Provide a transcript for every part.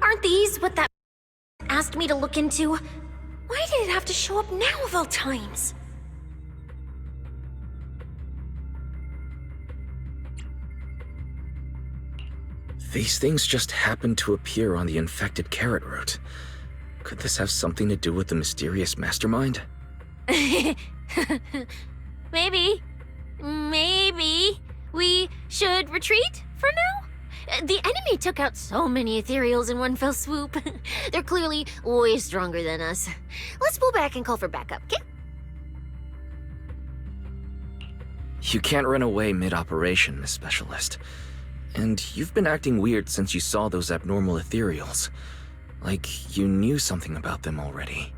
Aren't these what that asked me to look into? Why did it have to show up now of all times? These things just happened to appear on the infected carrot root. Could this have something to do with the mysterious mastermind? Maybe. Maybe we should retreat for now? The enemy took out so many ethereals in one fell swoop. They're clearly way stronger than us. Let's pull back and call for backup, okay? You can't run away mid-operation, Miss Specialist. And you've been acting weird since you saw those abnormal ethereals. Like you knew something about them already.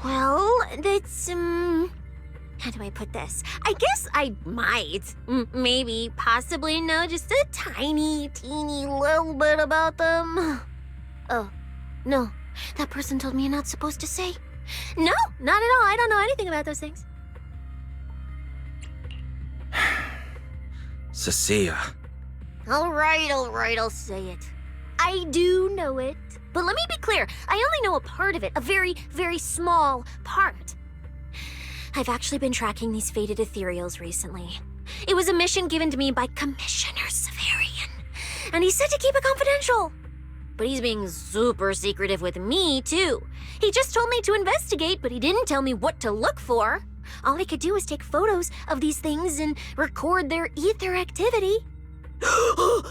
Well, that's, how do I put this? I guess I might, maybe, possibly know just a tiny, teeny little bit about them. Oh, no, that person told me you're not supposed to say. No, not at all, I don't know anything about those things. Cecilia. All right, I'll say it. I do know it. But let me be clear, I only know a part of it, a very, very small part. I've actually been tracking these faded ethereals recently. It was a mission given to me by Commissioner Severian, and he said to keep it confidential. But he's being super secretive with me, too. He just told me to investigate, but he didn't tell me what to look for. All he could do was take photos of these things and record their ether activity.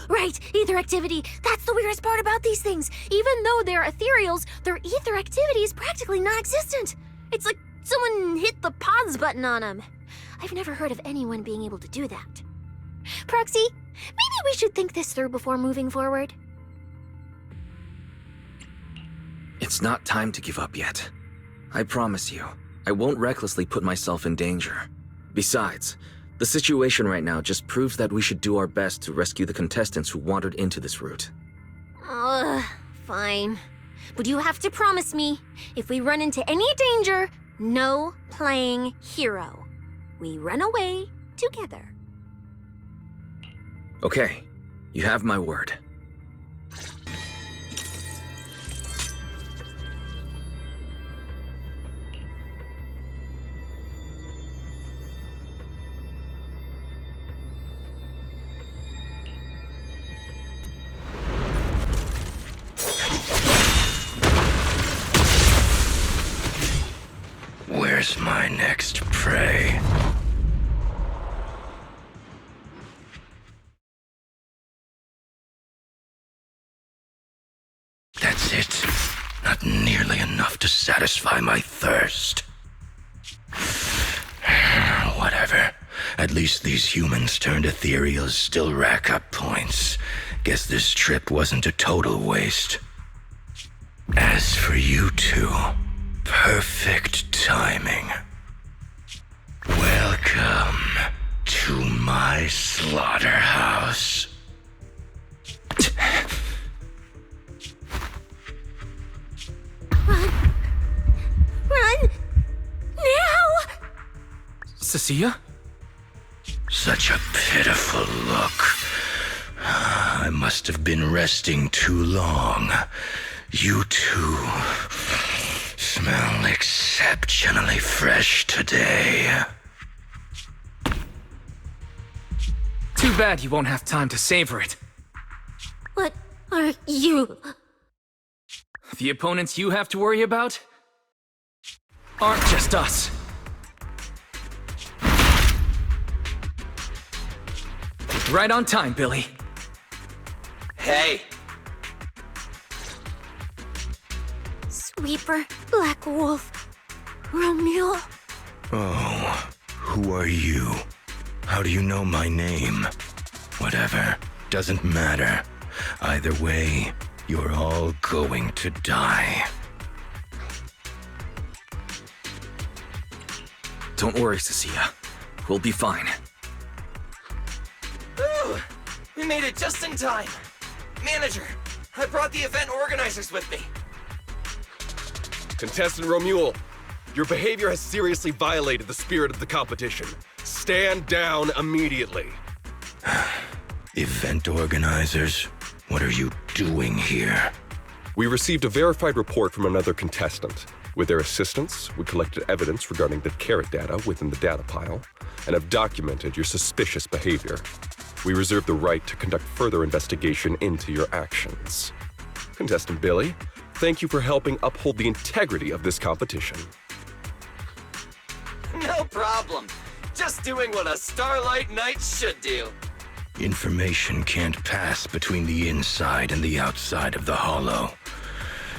Right, ether activity. That's the weirdest part about these things. Even though they're ethereals, their ether activity is practically non-existent. It's like someone hit the pause button on them. I've never heard of anyone being able to do that. Proxy, maybe we should think this through before moving forward. It's not time to give up yet. I promise you, I won't recklessly put myself in danger. Besides, the situation right now just proves that we should do our best to rescue the contestants who wandered into this route. Fine. But you have to promise me, if we run into any danger, no playing hero. We run away together. Okay, you have my word. Where's my next prey? That's it. Not nearly enough to satisfy my thirst. Whatever. At least these humans turned ethereals still rack up points. Guess this trip wasn't a total waste. As for you two, perfect timing. Welcome to my slaughterhouse. Run! Now! Cecilia? Such a pitiful look. I must have been resting too long. You two smell exceptionally fresh today. Too bad you won't have time to savor it. What are you? The opponents you have to worry about aren't just us. Right on time, Billy. Hey! Sweeper, Black Wolf, Romeo. Oh, who are you? How do you know my name? Whatever, doesn't matter. Either way, you're all going to die. Don't worry, Cecilia. We'll be fine. Ooh, we made it just in time. Manager, I brought the event organizers with me. Contestant Romuald, your behavior has seriously violated the spirit of the competition. Stand down immediately. Event organizers? What are you doing here? We received a verified report from another contestant. With their assistance, we collected evidence regarding the carrot data within the data pile and have documented your suspicious behavior. We reserve the right to conduct further investigation into your actions. Contestant Billy, thank you for helping uphold the integrity of this competition. No problem. Just doing what a Starlight Knight should do. Information can't pass between the inside and the outside of the hollow.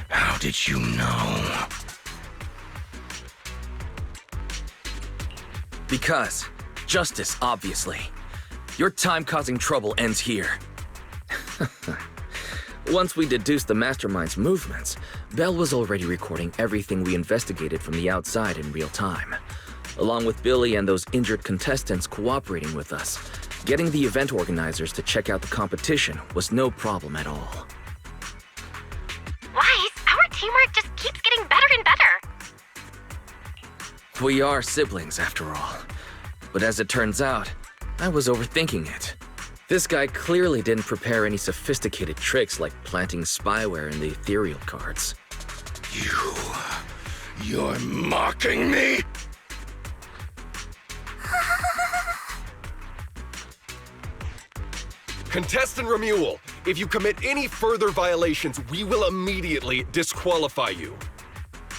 How did you know? Because justice, obviously. Your time causing trouble ends here. Once we deduced the mastermind's movements, Bell was already recording everything we investigated from the outside in real time. Along with Billy and those injured contestants cooperating with us, getting the event organizers to check out the competition was no problem at all. Weiss, our teamwork just keeps getting better and better. We are siblings, after all. But as it turns out, I was overthinking it. This guy clearly didn't prepare any sophisticated tricks like planting spyware in the ethereal cards. You're mocking me? Contestant Remuel, if you commit any further violations, we will immediately disqualify you.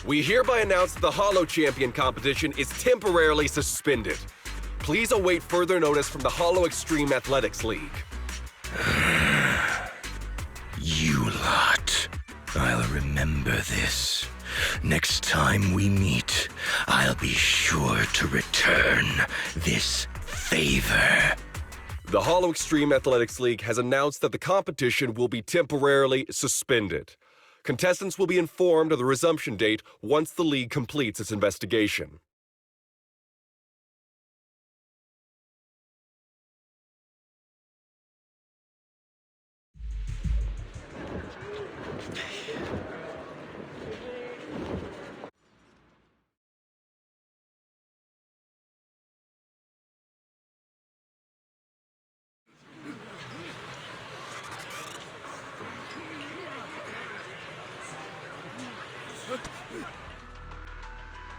We hereby announce that the Hollow Champion competition is temporarily suspended. Please await further notice from the Hollow Extreme Athletics League. You lot. I'll remember this. Next time we meet, I'll be sure to return this favor. The Hollow Extreme Athletics League has announced that the competition will be temporarily suspended. Contestants will be informed of the resumption date once the league completes its investigation.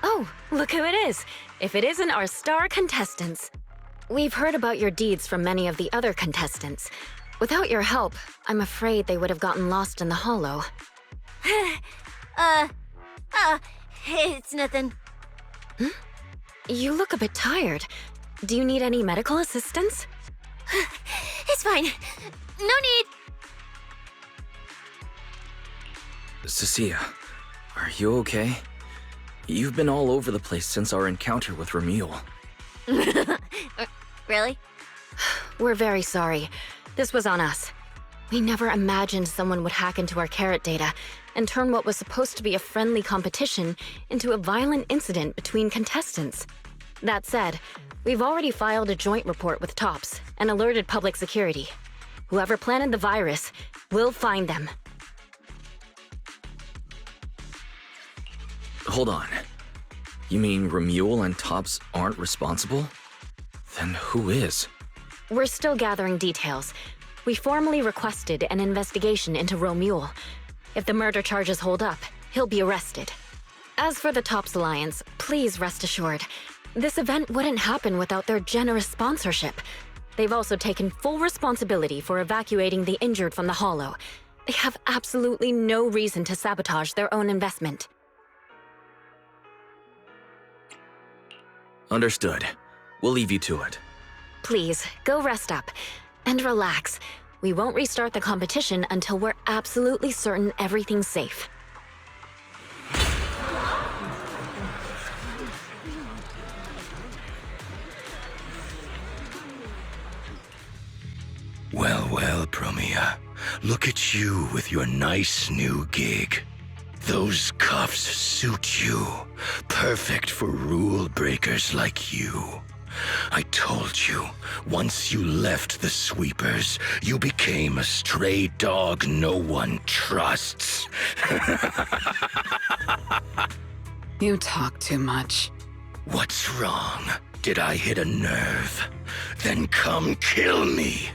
Oh, look who it is. If it isn't our star contestants. We've heard about your deeds from many of the other contestants. Without your help, I'm afraid they would have gotten lost in the hollow. It's nothing. You look a bit tired. Do you need any medical assistance? It's fine. No need. Cecilia, are you okay? You've been all over the place since our encounter with Remuel. Really? We're very sorry. This was on us. We never imagined someone would hack into our carrot data and turn what was supposed to be a friendly competition into a violent incident between contestants. That said, we've already filed a joint report with TOPS and alerted public security. Whoever planted the virus, we'll find them. Hold on. You mean Remuel and Tops aren't responsible? Then who is? We're still gathering details. We formally requested an investigation into Remuel. If the murder charges hold up, he'll be arrested. As for the TOPS Alliance, please rest assured, this event wouldn't happen without their generous sponsorship. They've also taken full responsibility for evacuating the injured from the Hollow. They have absolutely no reason to sabotage their own investment. Understood. We'll leave you to it. Please, go rest up. And relax. We won't restart the competition until we're absolutely certain everything's safe. Well, Promia. Look at you with your nice new gig. Those cuffs suit you. Perfect for rule breakers like you. I told you, once you left the sweepers, you became a stray dog no one trusts. You talk too much. What's wrong? Did I hit a nerve? Then come kill me.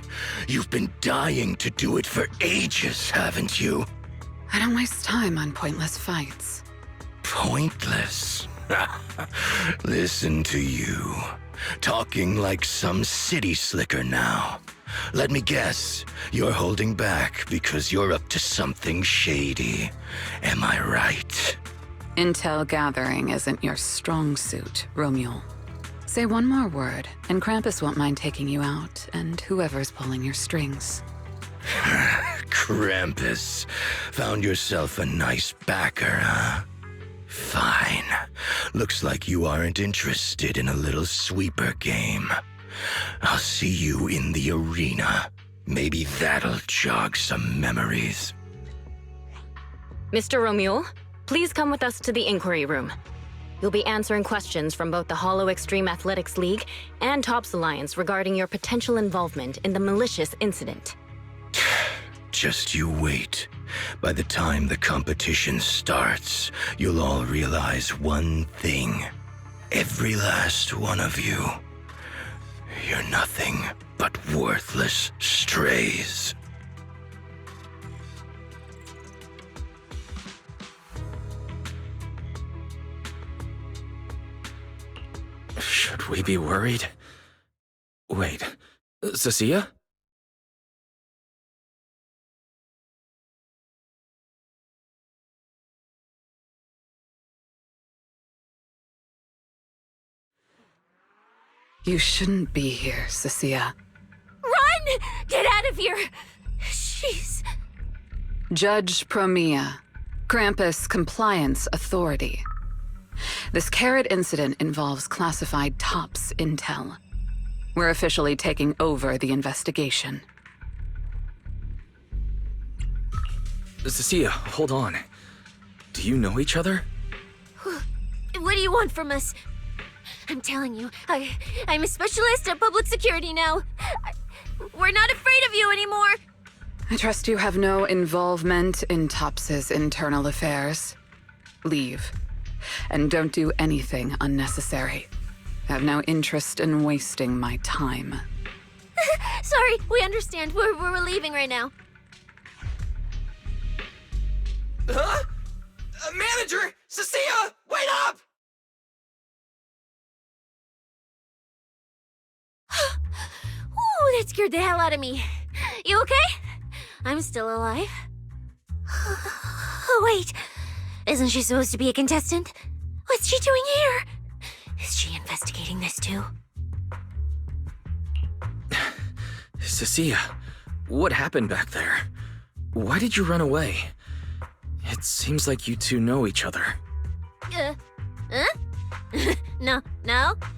You've been dying to do it for ages, haven't you? I don't waste time on pointless fights. Pointless? Listen to you. Talking like some city slicker now. Let me guess, you're holding back because you're up to something shady. Am I right? Intel gathering isn't your strong suit, Romuald. Say one more word, and Krampus won't mind taking you out, and whoever's pulling your strings. Krampus. Found yourself a nice backer, huh? Fine. Looks like you aren't interested in a little sweeper game. I'll see you in the arena. Maybe that'll jog some memories. Mr. Romuald, please come with us to the inquiry room. You'll be answering questions from both the Hollow Extreme Athletics League and Tops Alliance regarding your potential involvement in the malicious incident. Just you wait. By the time the competition starts, you'll all realize one thing. Every last one of you. You're nothing but worthless strays. Should we be worried? Wait, Cecilia? You shouldn't be here, Cecilia. Run! Get out of here! She's... Judge Promia, Krampus Compliance Authority. This carrot incident involves classified Tops intel. We're officially taking over the investigation. Cecilia, hold on. Do you know each other? What do you want from us? I'm telling you, I'm a specialist at public security now. We're not afraid of you anymore. I trust you have no involvement in Tops's internal affairs. Leave. And don't do anything unnecessary. I have no interest in wasting my time. Sorry, we understand. We're leaving right now. Huh? Manager! Cecilia! Wait up! Ooh, that scared the hell out of me. You okay? I'm still alive. Oh, wait. Isn't she supposed to be a contestant? What's she doing here? Is she investigating this too? Cecilia, what happened back there? Why did you run away? It seems like you two know each other. Huh? No,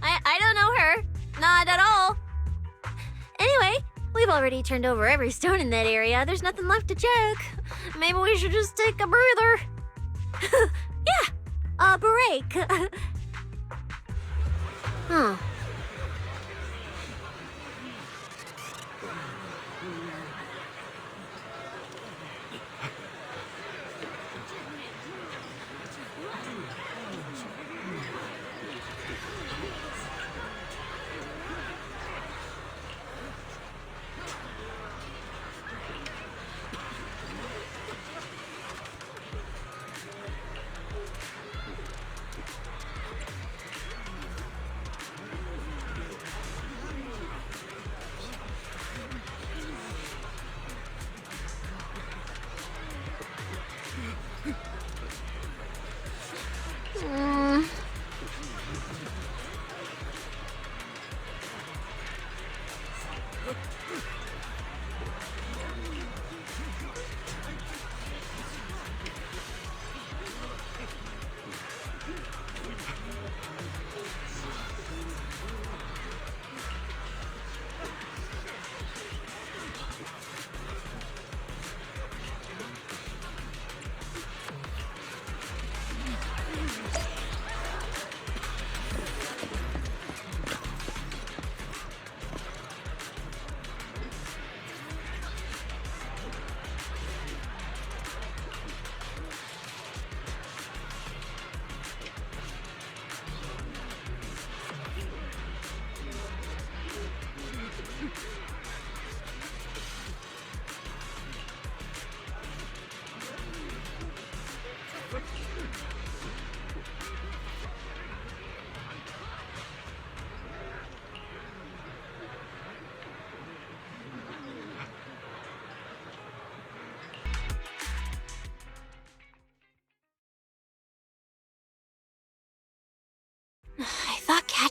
I don't know her. Not at all. Anyway, we've already turned over every stone in that area. There's nothing left to check. Maybe we should just take a breather. Yeah, a break. Huh.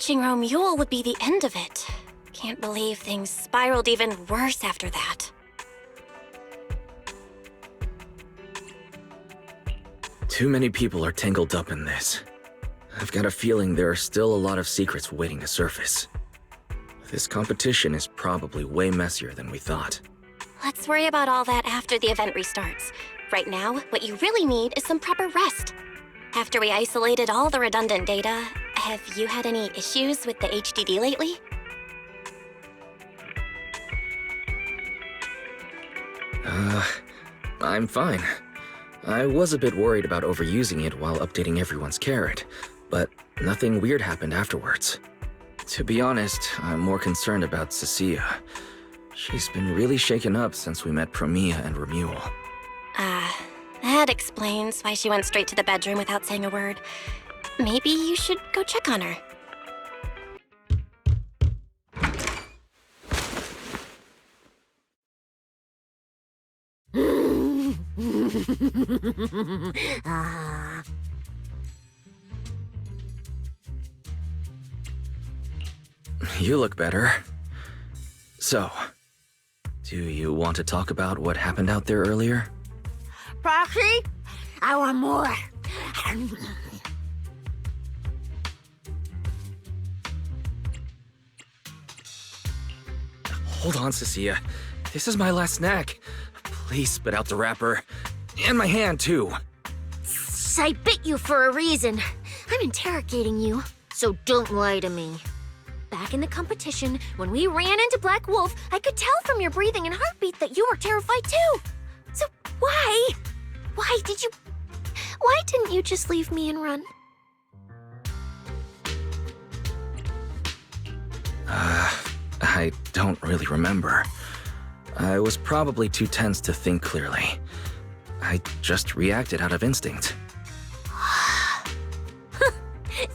catching Romule would be the end of it. Can't believe things spiraled even worse after that. Too many people are tangled up in this. I've got a feeling there are still a lot of secrets waiting to surface. This competition is probably way messier than we thought. Let's worry about all that after the event restarts. Right now, what you really need is some proper rest. After we isolated all the redundant data, have you had any issues with the HDD lately? I'm fine. I was a bit worried about overusing it while updating everyone's carrot, but nothing weird happened afterwards. To be honest, I'm more concerned about Cecilia. She's been really shaken up since we met Promia and Romule. That explains why she went straight to the bedroom without saying a word. Maybe you should go check on her. You look better. So, do you want to talk about what happened out there earlier? Proxy, I want more. Hold on, Cecilia. This is my last snack. Please spit out the wrapper. And my hand, too. I bit you for a reason. I'm interrogating you, so don't lie to me. Back in the competition, when we ran into Black Wolf, I could tell from your breathing and heartbeat that you were terrified too. So why? Why didn't you just leave me and run? I don't really remember. I was probably too tense to think clearly. I just reacted out of instinct.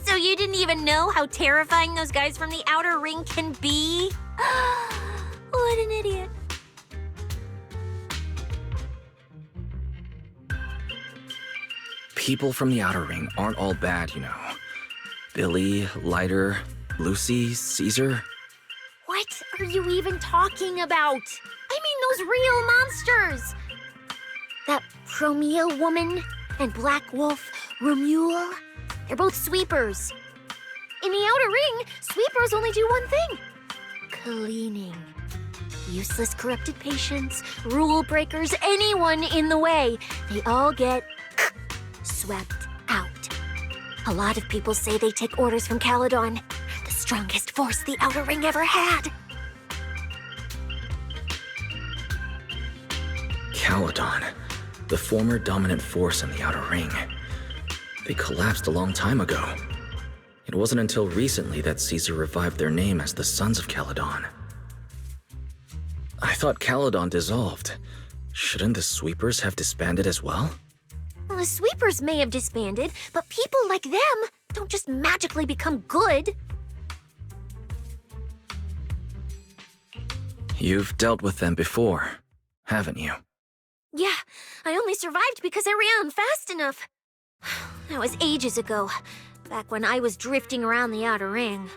So you didn't even know how terrifying those guys from the outer ring can be? What an idiot. People from the outer ring aren't all bad, you know. Billy, Lighter, Lucy, Caesar. What are you even talking about? I mean those real monsters! That Promia woman and Black Wolf, Romule, they're both sweepers. In the outer ring, sweepers only do one thing. Cleaning. Useless corrupted patients, rule breakers, anyone in the way. They all get swept out. A lot of people say they take orders from Caledon, the strongest force the outer ring ever had. Caledon, the former dominant force in the outer ring. They collapsed a long time ago. It wasn't until recently that Caesar revived their name as the Sons of Caledon. I thought Caledon dissolved. Shouldn't the Sweepers have disbanded as well? Well, the sweepers may have disbanded, but people like them don't just magically become good. You've dealt with them before, haven't you? Yeah, I only survived because I ran fast enough. That was ages ago, back when I was drifting around the outer ring.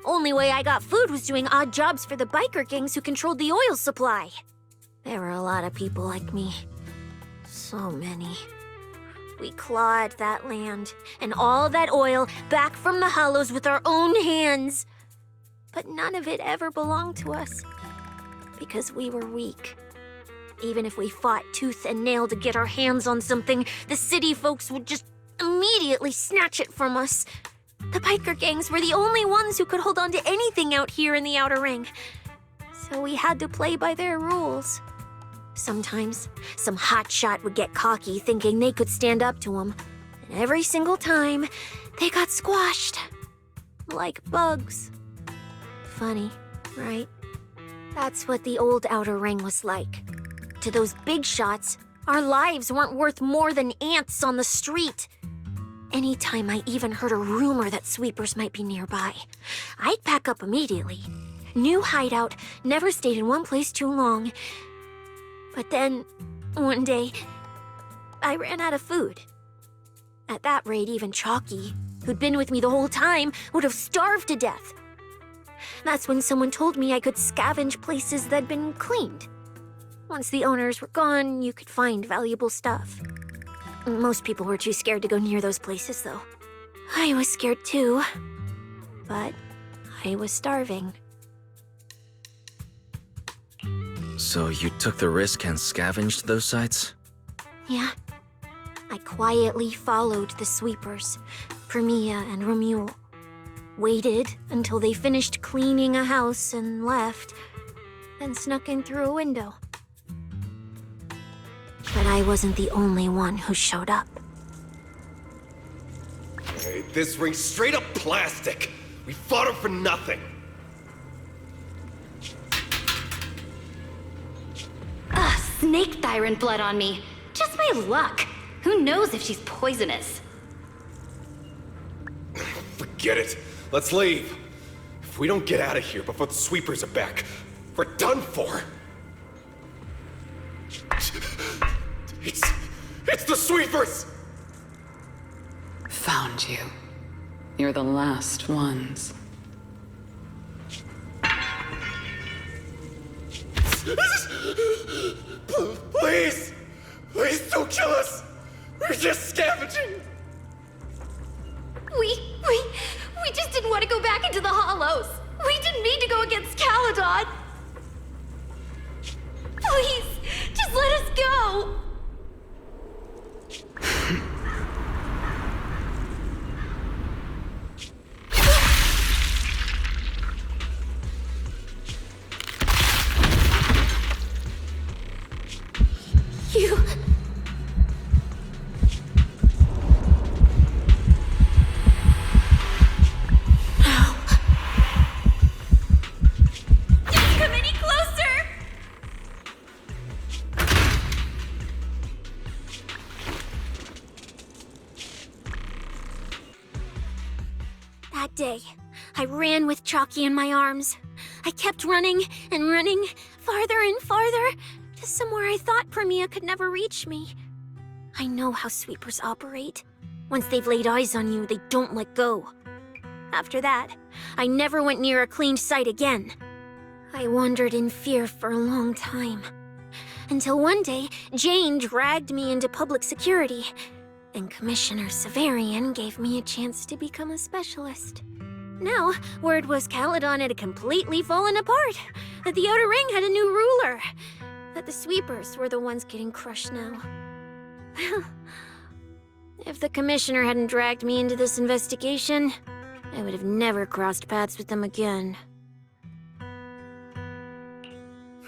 Only way I got food was doing odd jobs for the biker gangs who controlled the oil supply. There were a lot of people like me. So many. We clawed that land and all that oil back from the hollows with our own hands. But none of it ever belonged to us, because we were weak. Even if we fought tooth and nail to get our hands on something, the city folks would just immediately snatch it from us. The biker gangs were the only ones who could hold on to anything out here in the outer ring. So we had to play by their rules. Sometimes, some hotshot would get cocky thinking they could stand up to them. And every single time, they got squashed. Like bugs. Funny, right? That's what the old outer ring was like. To those big shots, our lives weren't worth more than ants on the street. Anytime I even heard a rumor that sweepers might be nearby, I'd pack up immediately. New hideout, never stayed in one place too long. But then, one day, I ran out of food. At that rate, even Chalky, who'd been with me the whole time, would have starved to death. That's when someone told me I could scavenge places that'd been cleaned. Once the owners were gone, you could find valuable stuff. Most people were too scared to go near those places, though. I was scared too, but I was starving. So you took the risk and scavenged those sites? Yeah. I quietly followed the sweepers, Premia and Romuald. Waited until they finished cleaning a house and left, then snuck in through a window. But I wasn't the only one who showed up. Hey, this ring's straight up plastic. We fought her for nothing. Snake tyrant blood on me. Just my luck. Who knows if she's poisonous? Forget it. Let's leave. If we don't get out of here before the sweepers are back, we're done for. It's the sweepers! Found you. You're the last ones. Please! Please don't kill us! We're just scavenging! We just didn't want to go back into the hollows. We didn't mean to go against Caledon. Please, just let us go. You... Come any closer. That day, I ran with Chalky in my arms. I kept running and running, farther and farther, to somewhere I thought Premia could never reach me. I know how sweepers operate. Once they've laid eyes on you, they don't let go. After that, I never went near a cleaned site again. I wandered in fear for a long time. Until one day, Jane dragged me into public security, and Commissioner Severian gave me a chance to become a specialist. Now, word was Caledon had completely fallen apart, that the Outer Ring had a new ruler, that the sweepers were the ones getting crushed now. If the Commissioner hadn't dragged me into this investigation, I would have never crossed paths with them again.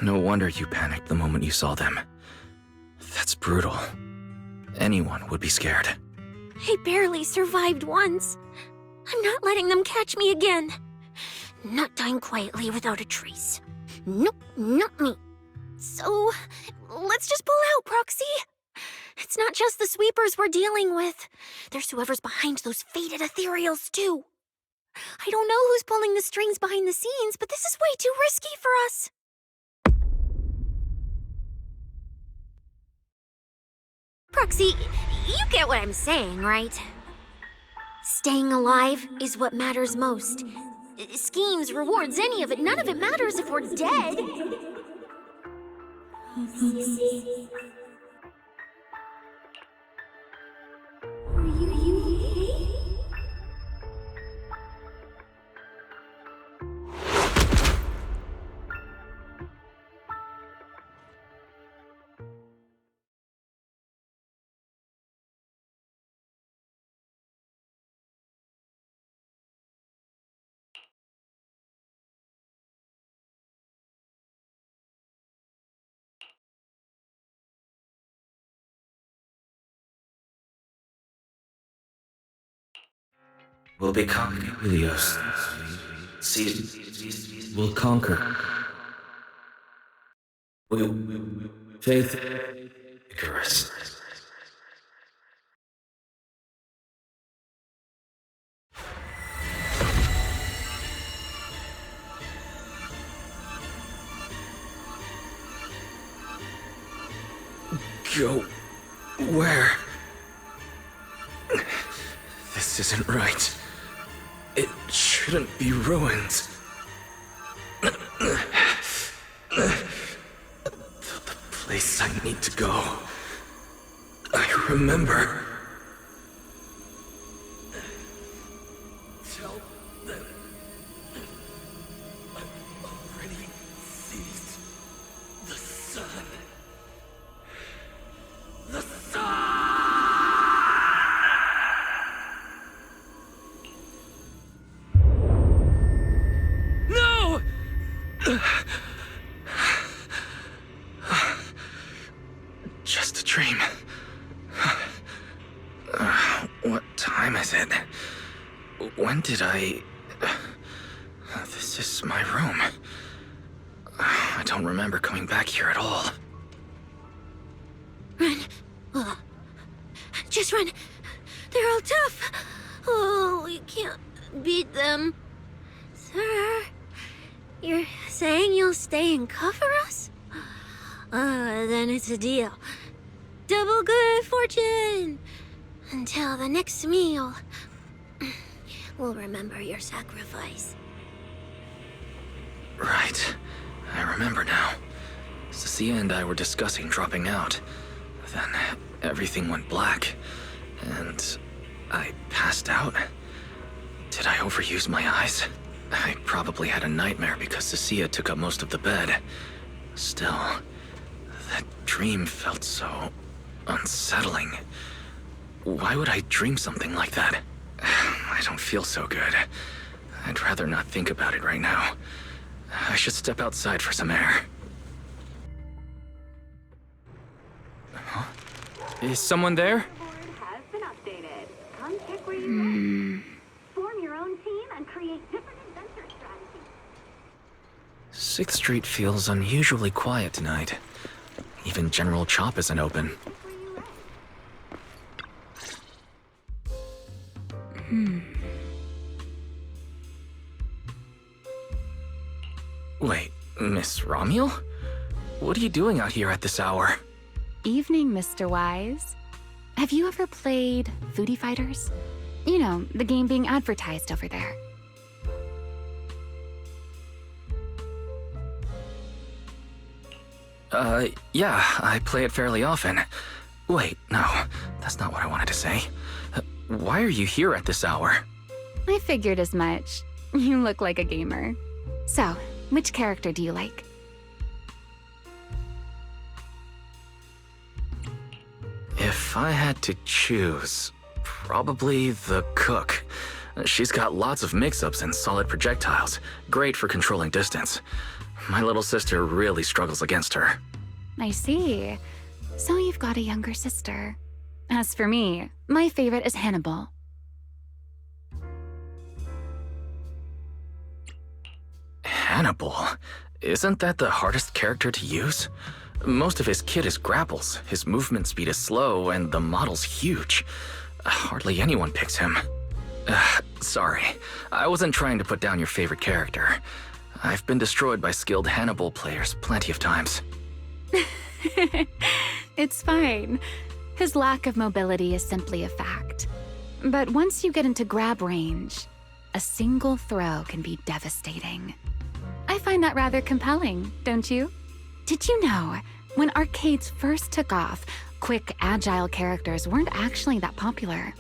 No wonder you panicked the moment you saw them. That's brutal. Anyone would be scared. I barely survived once. I'm not letting them catch me again. Not dying quietly without a trace. Nope, not me. So, let's just pull out, Proxy. It's not just the sweepers we're dealing with. There's whoever's behind those faded ethereals, too. I don't know who's pulling the strings behind the scenes, but this is way too risky for us. Proxy, you get what I'm saying, right? Staying alive is what matters most. Schemes, rewards, any of it, none of it matters if we're dead. We'll become Helios. We'll conquer. Faith. Icarus. Go where? This This isn't right. It shouldn't be ruins. The place I need to go. I remember. Tell them I've already seized the sun. The sun! No! Just a dream. What time is it? When did I... This is my room. I don't remember coming back here at all. Run. Just run. They're all tough. Oh, we can't beat them. Sir, you're saying you'll stay and cover us? Then it's a deal. Double good fortune. Until the next meal. We'll remember your sacrifice. Right. I remember now. Cecilia and I were discussing dropping out. Then everything went black, and I passed out. Did I overuse my eyes? I probably had a nightmare because Cecilia took up most of the bed. Still, that dream felt so unsettling. Why would I dream something like that? I don't feel so good. I'd rather not think about it right now. I should step outside for some air. Huh? Is someone there? Has been updated. Come check where you live. Form your own team and create different adventure strategies. 6th Street feels unusually quiet tonight. Even General Chop isn't open. Wait, Miss Romuel? What are you doing out here at this hour? Evening, Mr. Wise. Have you ever played Foodie Fighters? You know, the game being advertised over there. Yeah, I play it fairly often. Wait, no, that's not what I wanted to say. Why are you here at this hour? I figured as much. You look like a gamer. So, which character do you like? If I had to choose, probably the cook. She's got lots of mix-ups and solid projectiles, great for controlling distance. My little sister really struggles against her. I see. So you've got a younger sister. As for me, my favorite is Hannibal. Hannibal? Isn't that the hardest character to use? Most of his kit is grapples, his movement speed is slow, and the model's huge. Hardly anyone picks him. Sorry, I wasn't trying to put down your favorite character. I've been destroyed by skilled Hannibal players plenty of times. It's fine. His lack of mobility is simply a fact. But once you get into grab range, a single throw can be devastating. I find that rather compelling, don't you? Did you know, when arcades first took off, quick, agile characters weren't actually that popular?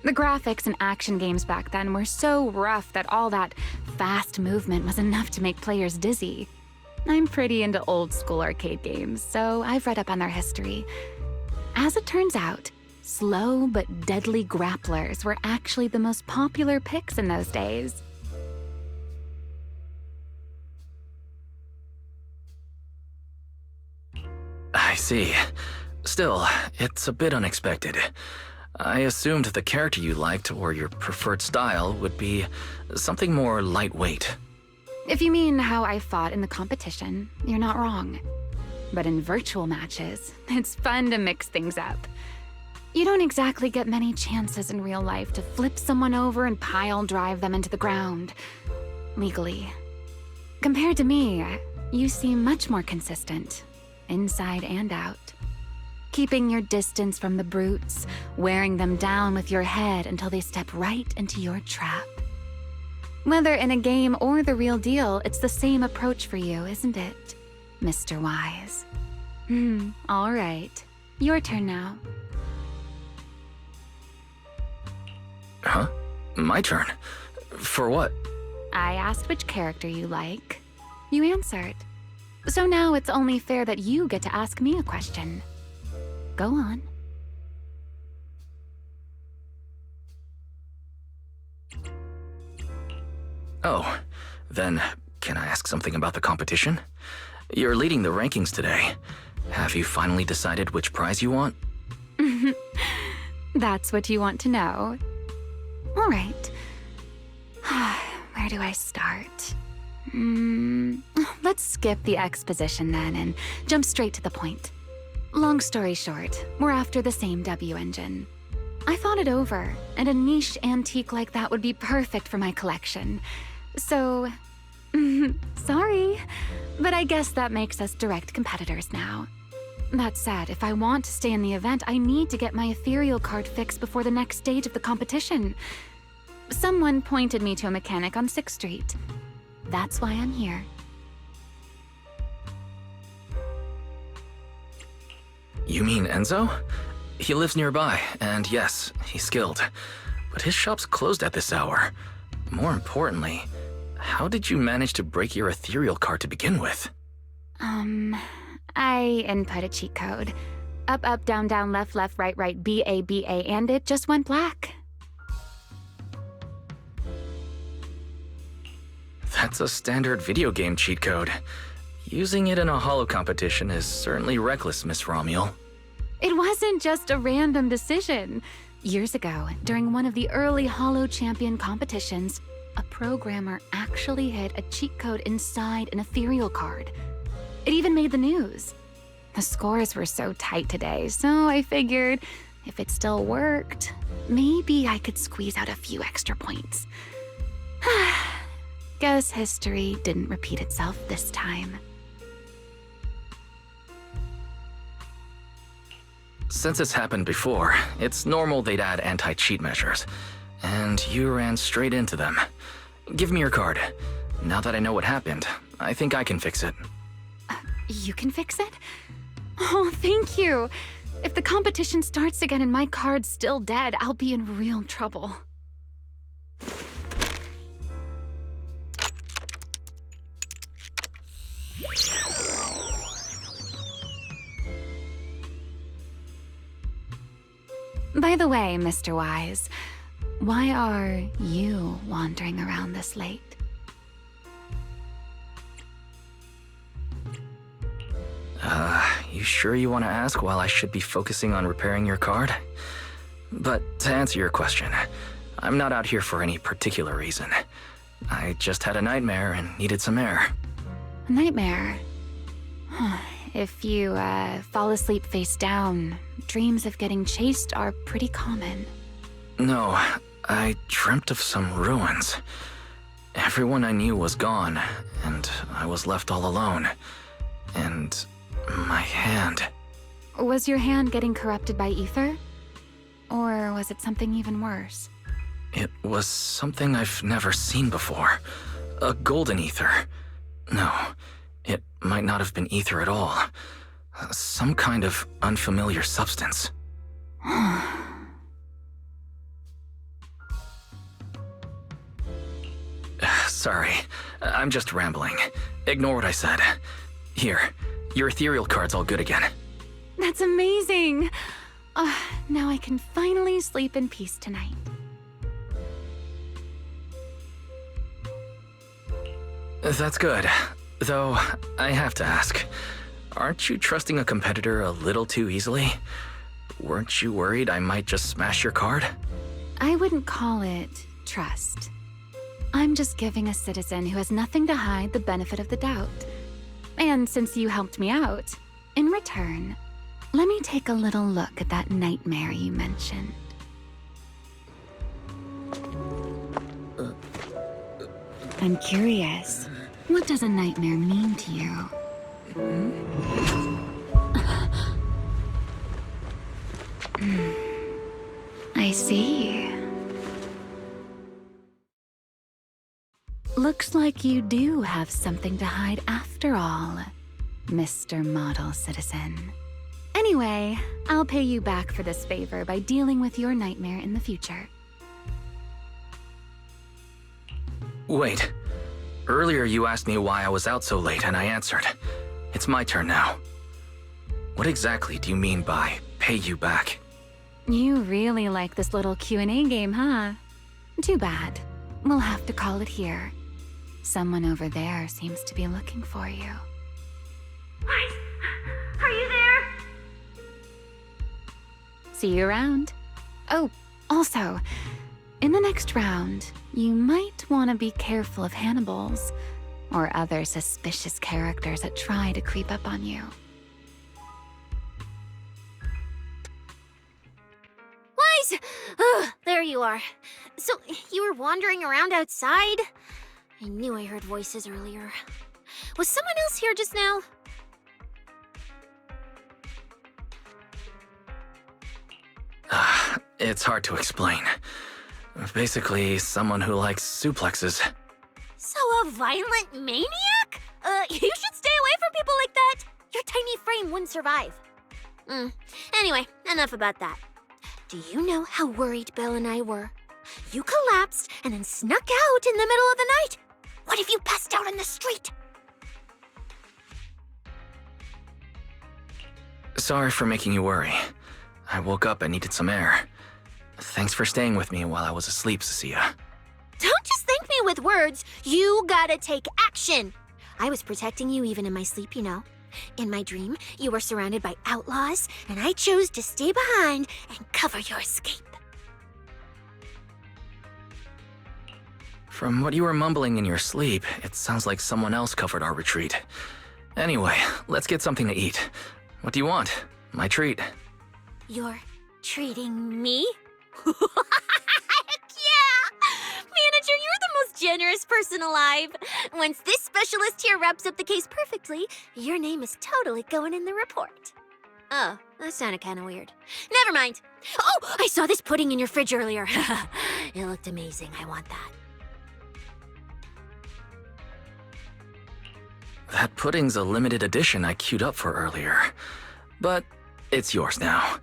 The graphics in action games back then were so rough that all that fast movement was enough to make players dizzy. I'm pretty into old school arcade games, so I've read up on their history. As it turns out, slow but deadly grapplers were actually the most popular picks in those days. I see. Still, it's a bit unexpected. I assumed the character you liked or your preferred style would be something more lightweight. If you mean how I fought in the competition, you're not wrong. But in virtual matches, it's fun to mix things up. You don't exactly get many chances in real life to flip someone over and pile drive them into the ground. Legally. Compared to me, you seem much more consistent, inside and out. keeping your distance from the brutes, wearing them down with your head until they step right into your trap. Whether in a game or the real deal, it's the same approach for you, isn't it, Mr. Wise? All right. Your turn now. Huh? My turn? For what? I asked which character you like. You answered. So now it's only fair that you get to ask me a question. Go on. Oh, then can I ask something about the competition? You're leading the rankings today. Have you finally decided which prize you want? That's what you want to know. All right. Where do I start? Let's skip the exposition then and jump straight to the point. Long story short, we're after the same W engine. I thought it over, and a niche antique like that would be perfect for my collection. So, sorry, but I guess that makes us direct competitors now. That said, if I want to stay in the event, I need to get my ethereal card fixed before the next stage of the competition. Someone pointed me to a mechanic on 6th Street. That's why I'm here. You mean Enzo? He lives nearby, and yes, he's skilled. But his shop's closed at this hour. More importantly, how did you manage to break your ethereal card to begin with? I input a cheat code. Up, up, down, down, left, left, right, right, BA, BA, and it just went black. That's a standard video game cheat code. Using it in a holo competition is certainly reckless, Miss Romuel. It wasn't just a random decision. Years ago, during one of the early holo champion competitions, a programmer actually hid a cheat code inside an ethereal card. It even made the news. The scores were so tight today, so I figured if it still worked, maybe I could squeeze out a few extra points. Guess history didn't repeat itself this time. Since it's happened before, it's normal they'd add anti-cheat measures. And you ran straight into them. Give me your card. Now that I know what happened, I think I can fix it. You can fix it? Oh, thank you. If the competition starts again and my card's still dead, I'll be in real trouble. By the way, Mr. Wise, why are you wandering around this late? You sure you want to ask while I should be focusing on repairing your card? But to answer your question, I'm not out here for any particular reason. I just had a nightmare and needed some air. A nightmare? If you fall asleep face down, dreams of getting chased are pretty common. No, I dreamt of some ruins. Everyone I knew was gone, and I was left all alone. And my hand. Was your hand getting corrupted by ether? Or was it something even worse? It was something I've never seen before. A golden ether. No, it might not have been ether at all. Some kind of unfamiliar substance. Sorry, I'm just rambling. Ignore what I said. Here, your ethereal card's all good again. That's amazing! Now I can finally sleep in peace tonight. That's good. Though, I have to ask, aren't you trusting a competitor a little too easily? Weren't you worried I might just smash your card? I wouldn't call it trust. I'm just giving a citizen who has nothing to hide the benefit of the doubt. And since you helped me out, in return, let me take a little look at that nightmare you mentioned. I'm curious, what does a nightmare mean to you? I see. Looks like you do have something to hide after all, Mr. Model Citizen. Anyway, I'll pay you back for this favor by dealing with your nightmare in the future. Wait. Earlier you asked me why I was out so late, and I answered. It's my turn now. What exactly do you mean by pay you back? You really like this little Q&A game, huh? Too bad. We'll have to call it here. Someone over there seems to be looking for you. Guys, are you there? See you around. Oh, also, in the next round, you might want to be careful of Hannibals or other suspicious characters that try to creep up on you. Wise! There you are. So, you were wandering around outside? I knew I heard voices earlier. Was someone else here just now? It's hard to explain. Basically, someone who likes suplexes. So a violent maniac? You should stay away from people like that. Your tiny frame wouldn't survive. Anyway, enough about that. Do you know how worried Belle and I were? You collapsed and then snuck out in the middle of the night. What if you passed out in the street? Sorry for making you worry. I woke up and needed some air. Thanks for staying with me while I was asleep, Cecilia. Don't just thank me with words. You gotta take action. I was protecting you even in my sleep, you know. In my dream, you were surrounded by outlaws, and I chose to stay behind and cover your escape. From what you were mumbling in your sleep, it sounds like someone else covered our retreat. Anyway, let's get something to eat. What do you want? My treat. You're treating me? Heck yeah! Manager, you're the most generous person alive. Once this specialist here wraps up the case perfectly, your name is totally going in the report. Oh, that sounded kind of weird. Never mind. Oh, I saw this pudding in your fridge earlier. It looked amazing. I want that. That pudding's a limited edition I queued up for earlier. But it's yours now.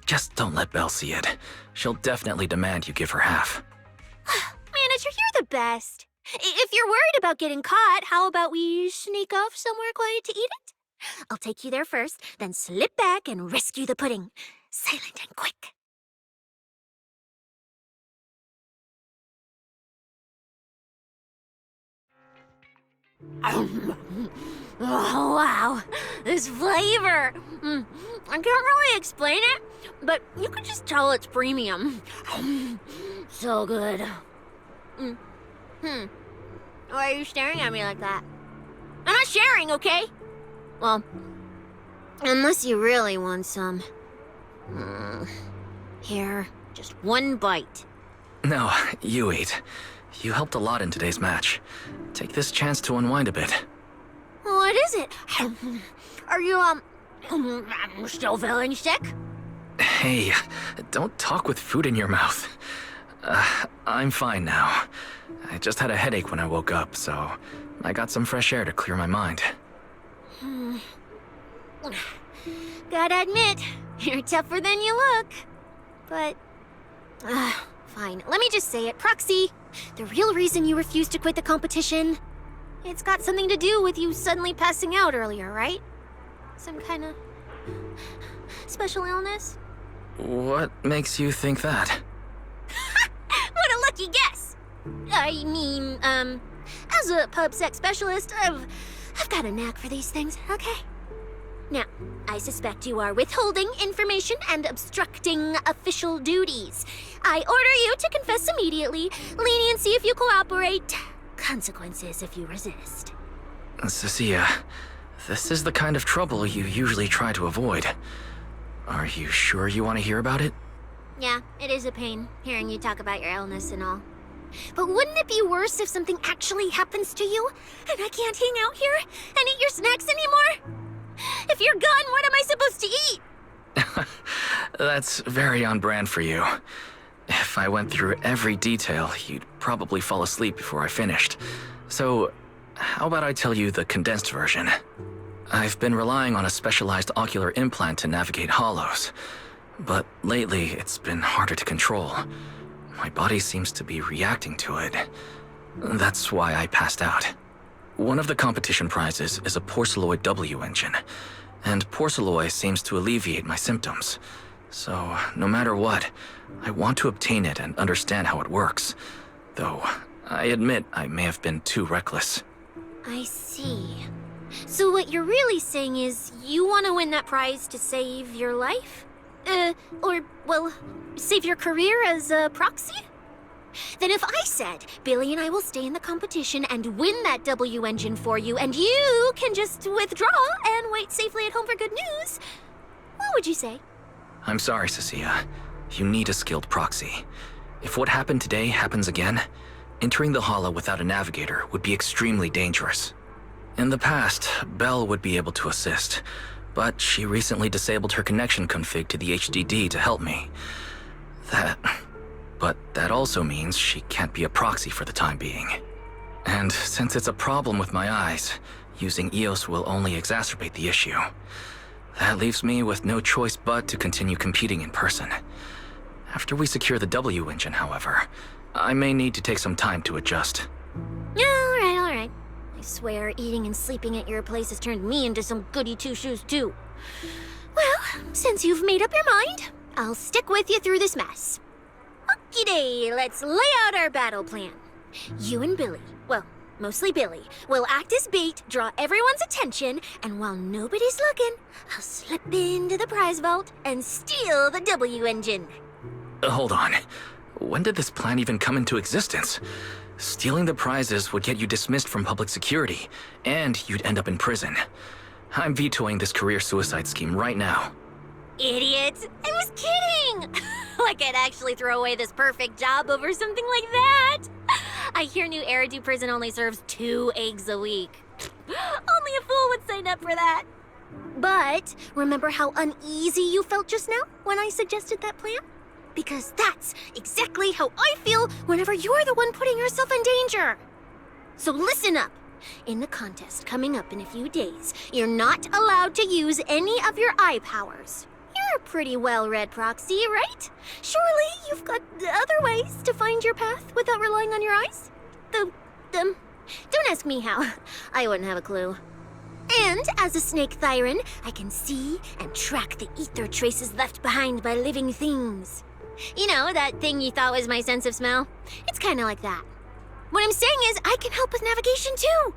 Just don't let Belle see it. She'll definitely demand you give her half. Manager, you're the best. If you're worried about getting caught, how about we sneak off somewhere quiet to eat it? I'll take you there first, then slip back and rescue the pudding. Silent and quick. Oh, wow. This flavor. I can't really explain it, but you can just tell it's premium. So good. Why are you staring at me like that? I'm not sharing, okay? Well, unless you really want some. Here, just one bite. No, you eat. You helped a lot in today's match. Take this chance to unwind a bit. What is it? Are you, still feeling sick? Hey, don't talk with food in your mouth. I'm fine now. I just had a headache when I woke up, so I got some fresh air to clear my mind. Gotta admit, you're tougher than you look. But, fine. Let me just say it. Proxy, the real reason you refused to quit the competition, it's got something to do with you suddenly passing out earlier, right? Some kind of special illness? What makes you think that? What a lucky guess! I mean, as a pub sex specialist, I've got a knack for these things, okay? Now, I suspect you are withholding information and obstructing official duties. I order you to confess immediately, leniency if you cooperate, consequences if you resist. Cecilia, this is the kind of trouble you usually try to avoid. Are you sure you want to hear about it? Yeah, it is a pain, hearing you talk about your illness and all. But wouldn't it be worse if something actually happens to you, and I can't hang out here and eat your snacks anymore? If you're gone, what am I supposed to eat? That's very on brand for you. If I went through every detail, you'd probably fall asleep before I finished. So, how about I tell you the condensed version? I've been relying on a specialized ocular implant to navigate hollows, but lately it's been harder to control. My body seems to be reacting to it. That's why I passed out. One of the competition prizes is a Porceloid W engine, and Porceloid seems to alleviate my symptoms. So, no matter what, I want to obtain it and understand how it works. Though, I admit I may have been too reckless. I see. So what you're really saying is you want to win that prize to save your life? Save your career as a proxy? Then if I said, Billy and I will stay in the competition and win that W engine for you, and you can just withdraw and wait safely at home for good news, what would you say? I'm sorry, Cecilia. You need a skilled proxy. If what happened today happens again, entering the hollow without a navigator would be extremely dangerous. In the past, Belle would be able to assist, but she recently disabled her connection config to the HDD to help me. But that also means she can't be a proxy for the time being. And since it's a problem with my eyes, using EOS will only exacerbate the issue. That leaves me with no choice but to continue competing in person. After we secure the W engine, however, I may need to take some time to adjust. Alright. I swear, eating and sleeping at your place has turned me into some goody two-shoes too. Well, since you've made up your mind, I'll stick with you through this mess. Okie day, let's lay out our battle plan. You and Billy, well, mostly Billy, will act as bait, draw everyone's attention, and while nobody's looking, I'll slip into the prize vault and steal the W engine. Hold on. When did this plan even come into existence? Stealing the prizes would get you dismissed from public security, and you'd end up in prison. I'm vetoing this career suicide scheme right now. Idiot! I was kidding! Like I'd actually throw away this perfect job over something like that! I hear New Eridu Prison only serves 2 eggs a week. Only a fool would sign up for that. But remember how uneasy you felt just now when I suggested that plan? Because that's exactly how I feel whenever you're the one putting yourself in danger. So listen up. In the contest coming up in a few days, you're not allowed to use any of your eye powers. You're a pretty well-read proxy, right? Surely you've got other ways to find your path without relying on your eyes? Don't ask me how. I wouldn't have a clue. And as a snake Thyran, I can see and track the ether traces left behind by living things. You know, that thing you thought was my sense of smell? It's kind of like that. What I'm saying is I can help with navigation too.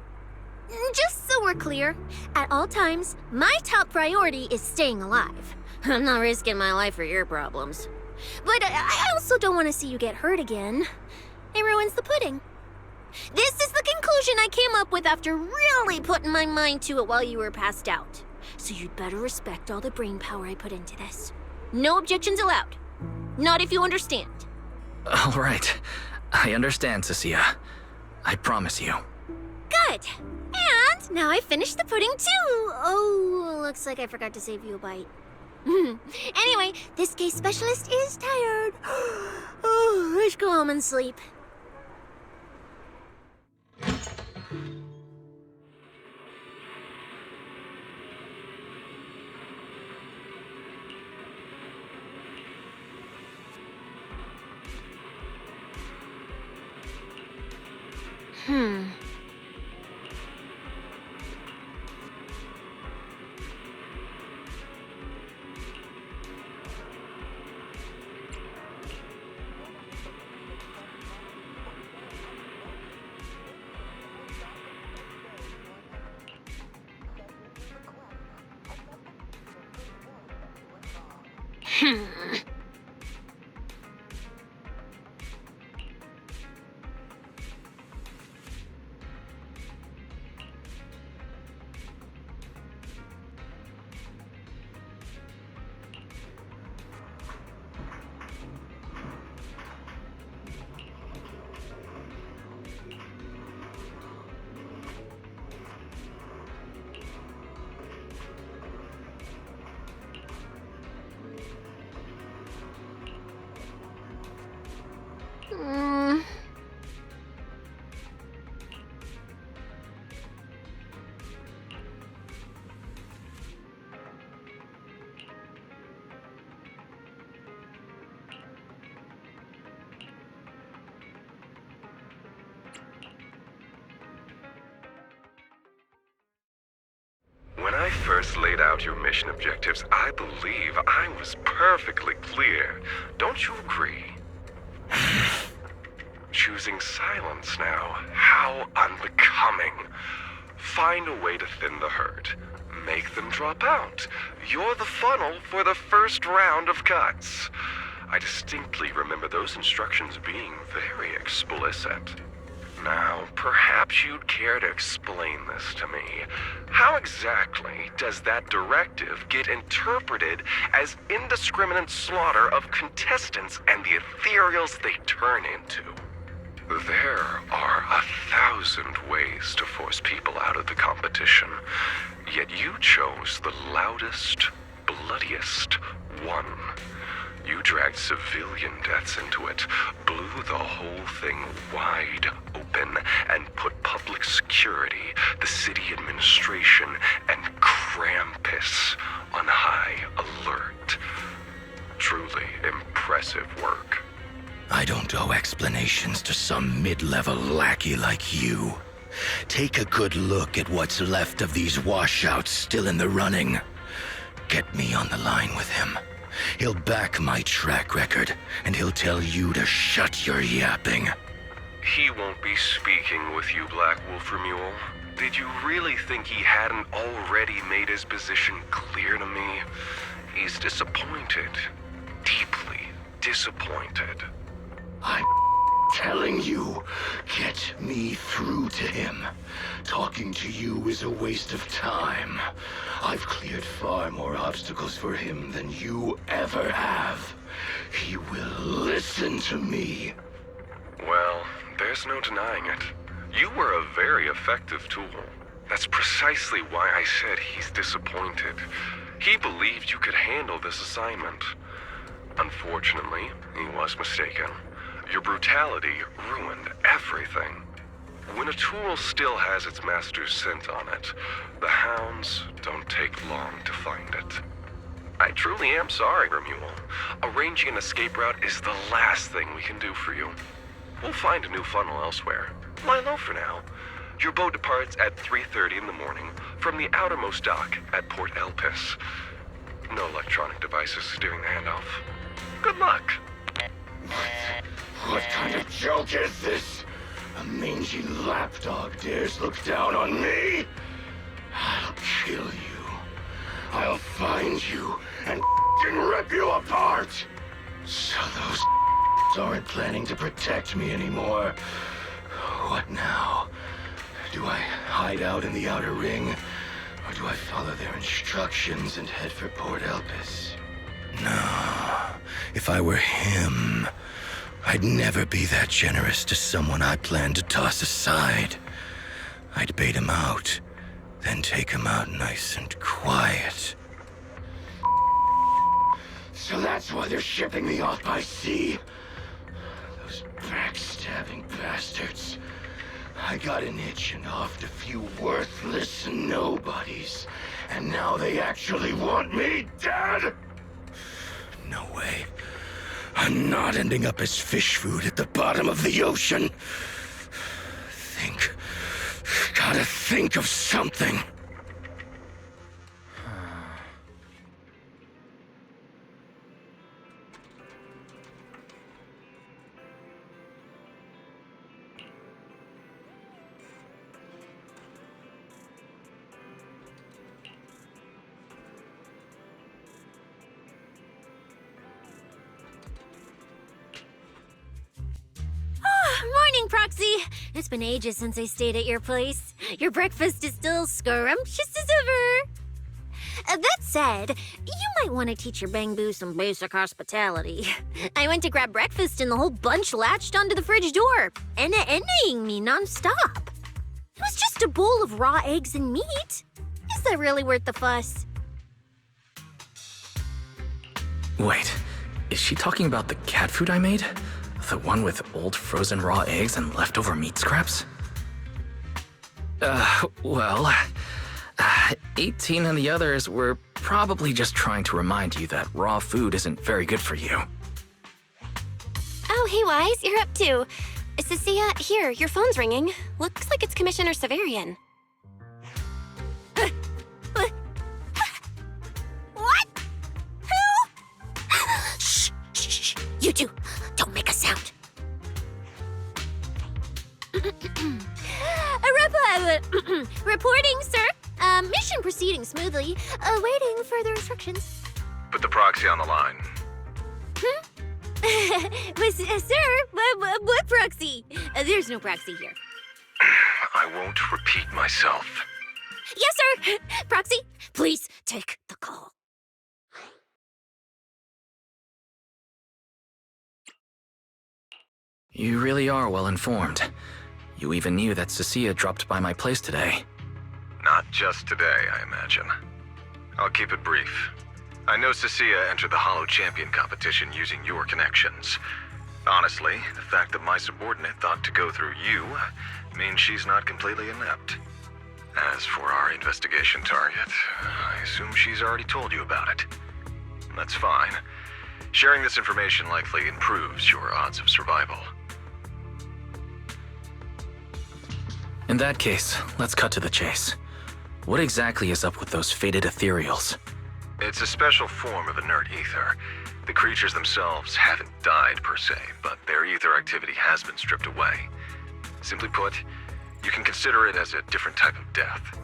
Just so we're clear, at all times, my top priority is staying alive. I'm not risking my life for your problems. But I also don't want to see you get hurt again. It ruins the pudding. This is the conclusion I came up with after really putting my mind to it while you were passed out. So you'd better respect all the brain power I put into this. No objections allowed. Not if you understand. All right. I understand, Cecilia. I promise you. Good. And now I finished the pudding too. Oh, looks like I forgot to save you a bite. Anyway, this case specialist is tired. Oh, let's go home and sleep. I first laid out your mission objectives, I believe I was perfectly clear. Don't you agree? Choosing silence now. How unbecoming. Find a way to thin the herd. Make them drop out. You're the funnel for the first round of cuts. I distinctly remember those instructions being very explicit. Now, perhaps you'd care to explain this to me. How exactly does that directive get interpreted as indiscriminate slaughter of contestants and the ethereals they turn into? There are 1,000 ways to force people out of the competition, yet you chose the loudest, bloodiest one. You dragged civilian deaths into it, blew the whole thing wide open, and put public security, the city administration, and Krampus on high alert. Truly impressive work. I don't owe explanations to some mid-level lackey like you. Take a good look at what's left of these washouts still in the running. Get me on the line with him. He'll back my track record, and he'll tell you to shut your yapping. He won't be speaking with you, Black Wolf Mule. Did you really think he hadn't already made his position clear to me? He's disappointed. Deeply disappointed. I'm telling you, get me through to him. Talking to you is a waste of time. I've cleared far more obstacles for him than you ever have. He will listen to me. Well, there's no denying it. You were a very effective tool. That's precisely why I said he's disappointed. He believed you could handle this assignment. Unfortunately, he was mistaken. Your brutality ruined everything. When a tool still has its master's scent on it, the hounds don't take long to find it. I truly am sorry, Remuel. Arranging an escape route is the last thing we can do for you. We'll find a new funnel elsewhere. Lie low for now. Your boat departs at 3:30 in the morning from the outermost dock at Port Elpis. No electronic devices steering the handoff. Good luck. What kind of joke is this? A mangy lapdog dares look down on me? I'll kill you. I'll find you and rip you apart. So those aren't planning to protect me anymore. What now? Do I hide out in the outer ring? Or do I follow their instructions and head for Port Elpis? No. If I were him, I'd never be that generous to someone I planned to toss aside. I'd bait him out, then take him out nice and quiet. So that's why they're shipping me off by sea. Those backstabbing bastards. I got an itch and offed a few worthless nobodies, and now they actually want me dead? No way. I'm not ending up as fish food at the bottom of the ocean. Gotta think of something. Morning, Proxy! It's been ages since I stayed at your place. Your breakfast is still scrumptious as ever. That said, you might want to teach your Bangbu some basic hospitality. I went to grab breakfast and the whole bunch latched onto the fridge door, ending me nonstop. It was just a bowl of raw eggs and meat. Is that really worth the fuss? Wait, is she talking about the cat food I made? The one with old frozen raw eggs and leftover meat scraps? Well, 18 and the others were probably just trying to remind you that raw food isn't very good for you. Oh, hey, Wise, you're up too. Cecilia, here, your phone's ringing. Looks like it's Commissioner Severian. You two, don't make a sound. Reporting, sir. Mission proceeding smoothly. Awaiting further instructions. Put the proxy on the line. Sir, what proxy? There's no proxy here. I won't repeat myself. Yes, sir. Proxy, please take the call. You really are well informed. You even knew that Cecilia dropped by my place today. Not just today, I imagine. I'll keep it brief. I know Cecilia entered the Hollow Champion competition using your connections. Honestly, the fact that my subordinate thought to go through you means she's not completely inept. As for our investigation target, I assume she's already told you about it. That's fine. Sharing this information likely improves your odds of survival. In that case, let's cut to the chase. What exactly is up with those fated ethereals? It's a special form of inert ether. The creatures themselves haven't died per se, but their ether activity has been stripped away. Simply put, you can consider it as a different type of death.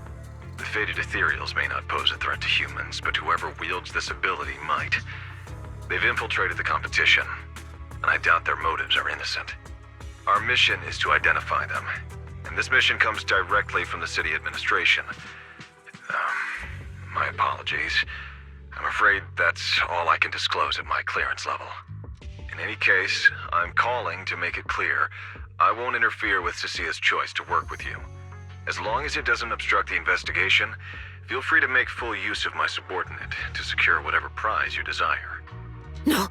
The fated ethereals may not pose a threat to humans, but whoever wields this ability might. They've infiltrated the competition, and I doubt their motives are innocent. Our mission is to identify them, and this mission comes directly from the city administration. My apologies. I'm afraid that's all I can disclose at my clearance level. In any case, I'm calling to make it clear I won't interfere with Cecilia's choice to work with you. As long as it doesn't obstruct the investigation, feel free to make full use of my subordinate to secure whatever prize you desire. No,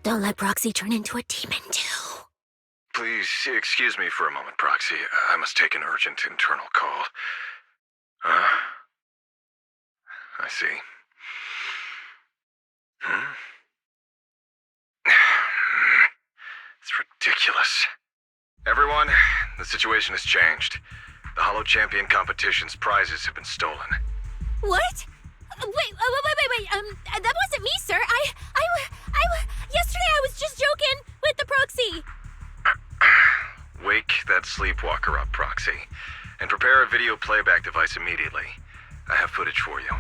don't let Proxy turn into a demon too. Please excuse me for a moment, Proxy. I must take an urgent internal call. I see. It's ridiculous. Everyone, the situation has changed. The Hollow Champion competition's prizes have been stolen. What? Wait, that wasn't me, sir. Yesterday I was just joking with the Proxy. Wake that sleepwalker up, Proxy, and prepare a video playback device immediately. I have footage for you.